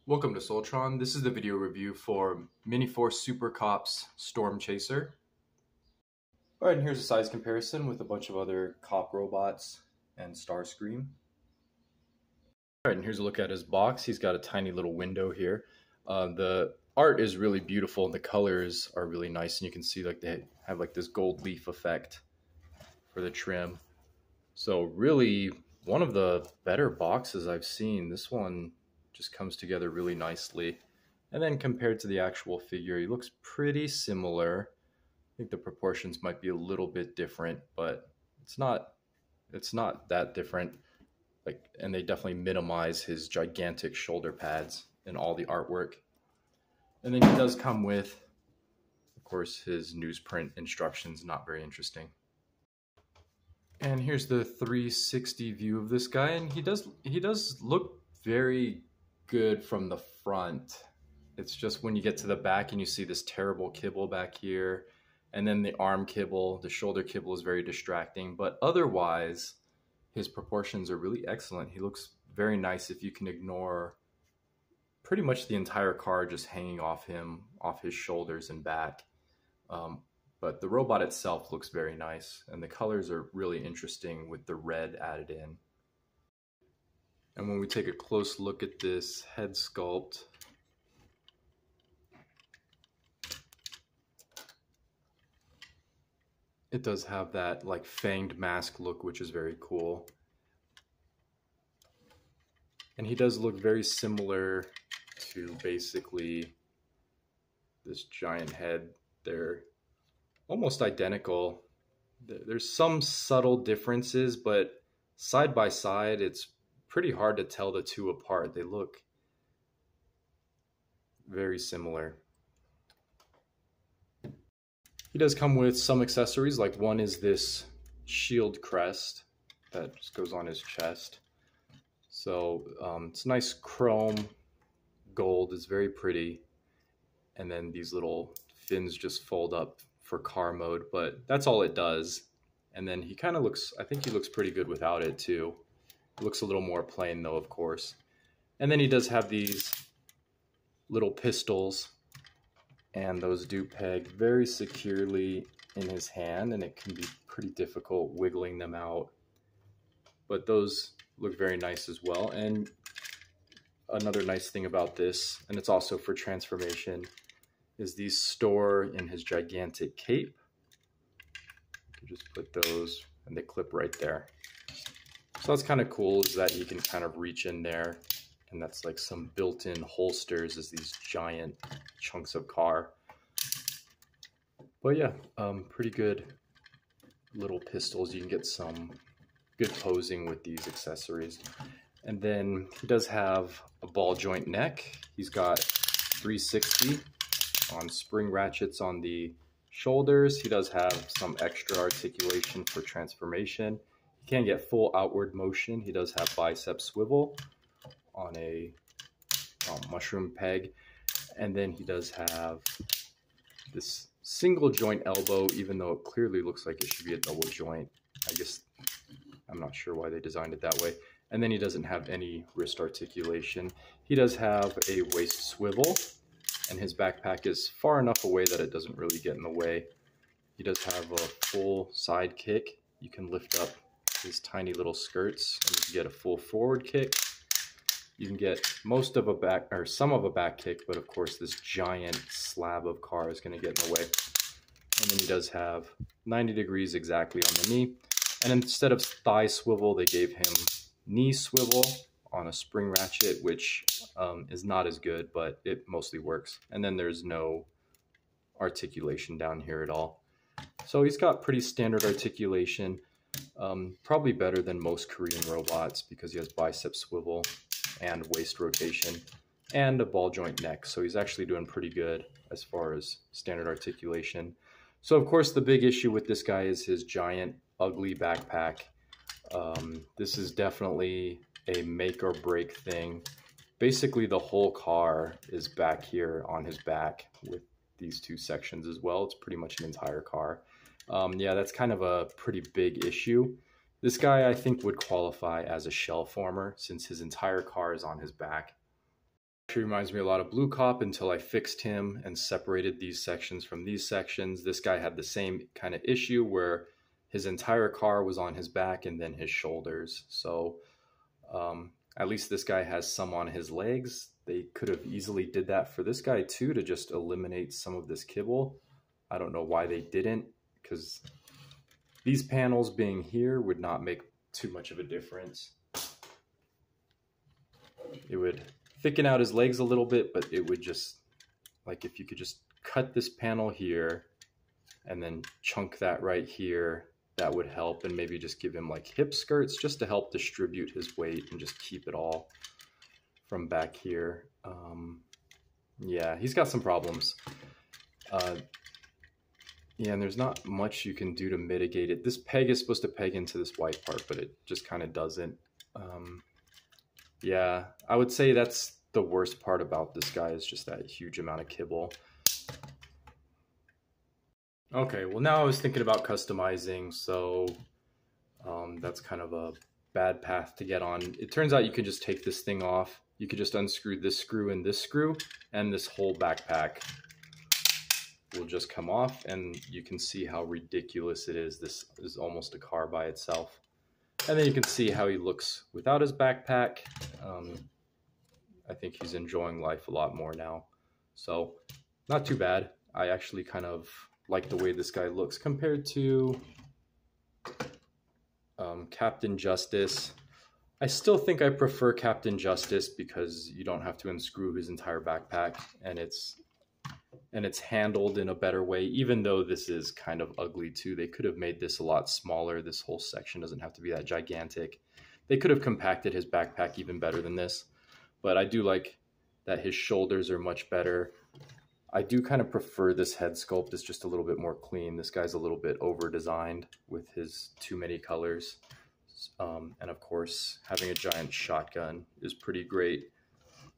Welcome to Soltron. This is the video review for Miniforce Supercops Storm Chaser. Alright, and here's a size comparison with a bunch of other cop robots and Starscream. Alright, and here's a look at his box. He's got a tiny little window here. The art is really beautiful and the colors are really nice, and you can see like they have like this gold leaf effect for the trim. So really one of the better boxes I've seen. This one just comes together really nicely. And then compared to the actual figure, he looks pretty similar. I think the proportions might be a little bit different, but it's not that different. And they definitely minimize his gigantic shoulder pads in all the artwork. And then he does come with, of course, his newsprint instructions. Not very interesting. And here's the 360 view of this guy, and he does look very good from the front. It's just when you get to the back and you see this terrible kibble back here, and then the arm kibble, the shoulder kibble is very distracting, but otherwise his proportions are really excellent. He looks very nice if you can ignore pretty much the entire car just hanging off his shoulders and back. But the robot itself looks very nice, and the colors are really interesting with the red added in. And when we take a close look at this head sculpt, it does have that like fanged mask look, which is very cool. And he does look very similar to basically this giant head. They're almost identical. There's some subtle differences, but side by side, it's pretty hard to tell the two apart. They look very similar. He does come with some accessories, like one is this shield crest that just goes on his chest. So it's nice chrome gold, it's very pretty. And then these little fins just fold up for car mode, but that's all it does. And then he kind of looks, I think he looks pretty good without it too. It looks a little more plain though, of course. And then he does have these little pistols, and those do peg very securely in his hand, and it can be pretty difficult wiggling them out. But those look very nice as well. And another nice thing about this, and it's also for transformation, is these store in his gigantic cape. You can just put those and they clip right there. So that's kind of cool, is that you can kind of reach in there, and that's like some built-in holsters as these giant chunks of car. But yeah, pretty good little pistols. You can get some good posing with these accessories. And then he does have a ball joint neck. He's got 360 on spring ratchets on the shoulders. He does have some extra articulation for transformation. He can get full outward motion. He does have bicep swivel on a mushroom peg. And then he does have this single joint elbow, even though it clearly looks like it should be a double joint. I guess I'm not sure why they designed it that way. And then he doesn't have any wrist articulation. He does have a waist swivel, and his backpack is far enough away that it doesn't really get in the way. He does have a full side kick. You can lift up his tiny little skirts and you can get a full forward kick. You can get most of a back, or some of a back kick, but of course this giant slab of car is going to get in the way. And then he does have 90 degrees exactly on the knee. And instead of thigh swivel, they gave him knee swivel on a spring ratchet, which is not as good, but it mostly works. And then there's no articulation down here at all. So he's got pretty standard articulation, probably better than most Korean robots, because he has bicep swivel and waist rotation and a ball joint neck. So he's actually doing pretty good as far as standard articulation. So of course the big issue with this guy is his giant ugly backpack. This is definitely a make or break thing. Basically the whole car is back here on his back with these two sections as well. It's pretty much an entire car. Yeah, that's kind of a pretty big issue. This guy, I think, would qualify as a shell former since his entire car is on his back. Reminds me a lot of Blue Cop until I fixed him and separated these sections from these sections. This guy had the same kind of issue where his entire car was on his back and then his shoulders. So at least this guy has some on his legs. They could have easily did that for this guy too, to just eliminate some of this kibble. I don't know why they didn't, because these panels being here would not make too much of a difference. It would thicken out his legs a little bit, but it would just, like, if you could just cut this panel here and then chunk that right here, that would help. And maybe just give him like hip skirts just to help distribute his weight and just keep it all from back here. Yeah, he's got some problems. Yeah, and there's not much you can do to mitigate it. This peg is supposed to peg into this white part, but it just kind of doesn't. Yeah, I would say that's the worst part about this guy, is just that huge amount of kibble. Okay, well now I was thinking about customizing, so that's kind of a bad path to get on. It turns out you can just take this thing off. You could just unscrew this screw and this screw, and this whole backpack will just come off, and you can see how ridiculous it is. This is almost a car by itself. And then you can see how he looks without his backpack. I think he's enjoying life a lot more now. So, not too bad. I actually kind of like the way this guy looks compared to Captain Justice. I still think I prefer Captain Justice because you don't have to unscrew his entire backpack, and it's handled in a better way, even though this is kind of ugly too. They could have made this a lot smaller. This whole section doesn't have to be that gigantic. They could have compacted his backpack even better than this, but I do like that his shoulders are much better. I do kind of prefer this head sculpt. It's just a little bit more clean. This guy's a little bit over-designed with his too many colors. And of course, having a giant shotgun is pretty great.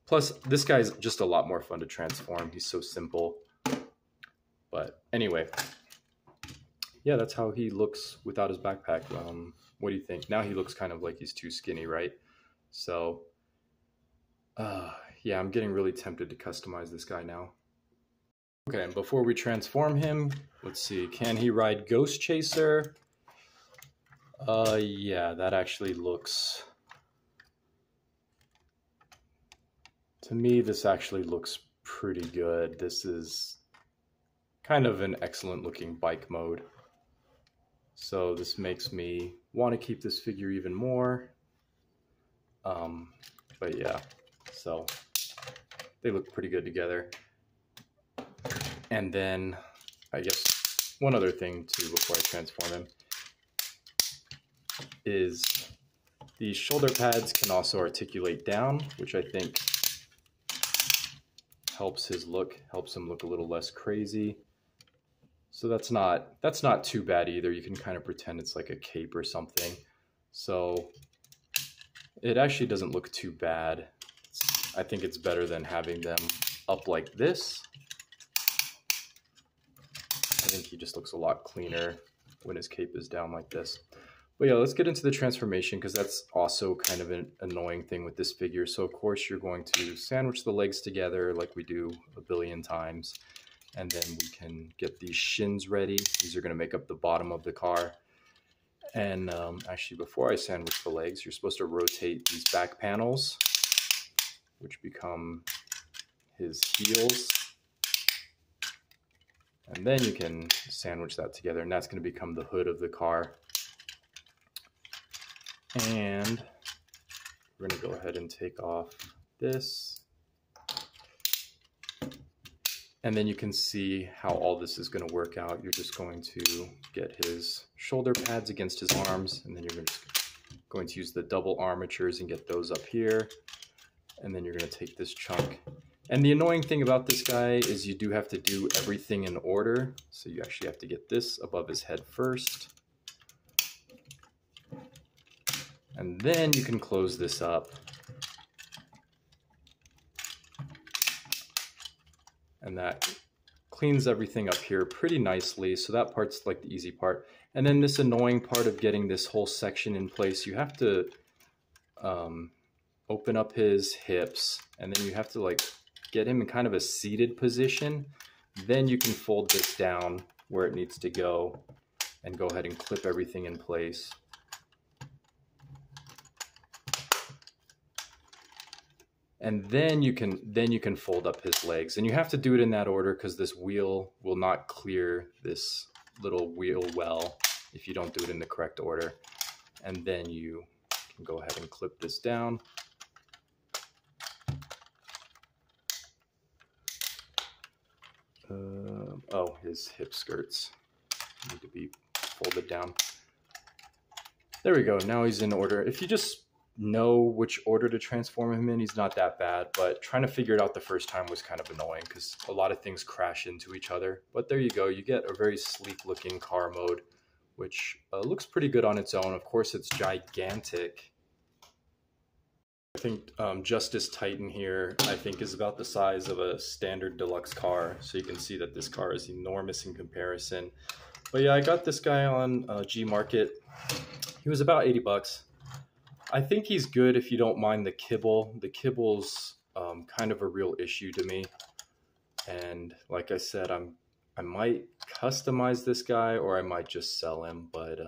Plus, this guy's just a lot more fun to transform. He's so simple. But anyway, yeah, that's how he looks without his backpack. What do you think? Now he looks kind of like he's too skinny, right? So, yeah, I'm getting really tempted to customize this guy now. Okay, and before we transform him, let's see. Can he ride Ghost Chaser? Yeah, that actually looks... To me, this actually looks pretty good. This is kind of an excellent looking bike mode. So this makes me want to keep this figure even more. But yeah, so they look pretty good together. And then I guess one other thing too before I transform him is these shoulder pads can also articulate down, which I think helps his look, helps him look a little less crazy. So that's not too bad either. You can kind of pretend it's like a cape or something. So it actually doesn't look too bad. I think it's better than having them up like this. I think he just looks a lot cleaner when his cape is down like this. But yeah, let's get into the transformation, because that's also kind of an annoying thing with this figure. So of course you're going to sandwich the legs together like we do a billion times. And then we can get these shins ready. These are going to make up the bottom of the car. And actually, before I sandwich the legs, you're supposed to rotate these back panels, which become his heels. And then you can sandwich that together, and that's going to become the hood of the car. And we're going to go ahead and take off this. And then you can see how all this is going to work out. You're just going to get his shoulder pads against his arms, and then you're just going to use the double armatures and get those up here. And then you're going to take this chunk. And the annoying thing about this guy is you do have to do everything in order. So you actually have to get this above his head first. And then you can close this up. And that cleans everything up here pretty nicely. So that part's like the easy part. And then this annoying part of getting this whole section in place, you have to open up his hips, and then you have to like get him in kind of a seated position. Then you can fold this down where it needs to go and go ahead and clip everything in place. And then you can fold up his legs, and you have to do it in that order because this wheel will not clear this little wheel well if you don't do it in the correct order. And then you can go ahead and clip this down. Oh, his hip skirts need to be folded down. There we go. Now he's in order. If you just know which order to transform him in, he's not that bad, but trying to figure it out the first time was kind of annoying because a lot of things crash into each other. But there you go. You get a very sleek looking car mode, which looks pretty good on its own. Of course, it's gigantic. I think Justice Titan here, I think, is about the size of a standard deluxe car. So you can see that this car is enormous in comparison. But yeah, I got this guy on G Market. He was about 80 bucks. I think he's good if you don't mind the kibble. The kibble's kind of a real issue to me. And like I said, I might customize this guy or I might just sell him. But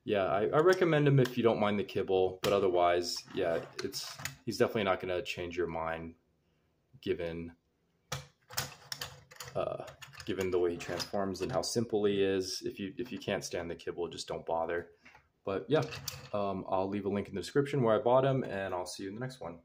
yeah, I recommend him if you don't mind the kibble. But otherwise, yeah, he's definitely not going to change your mind given the way he transforms and how simple he is. If you can't stand the kibble, just don't bother. But yeah, I'll leave a link in the description where I bought him, and I'll see you in the next one.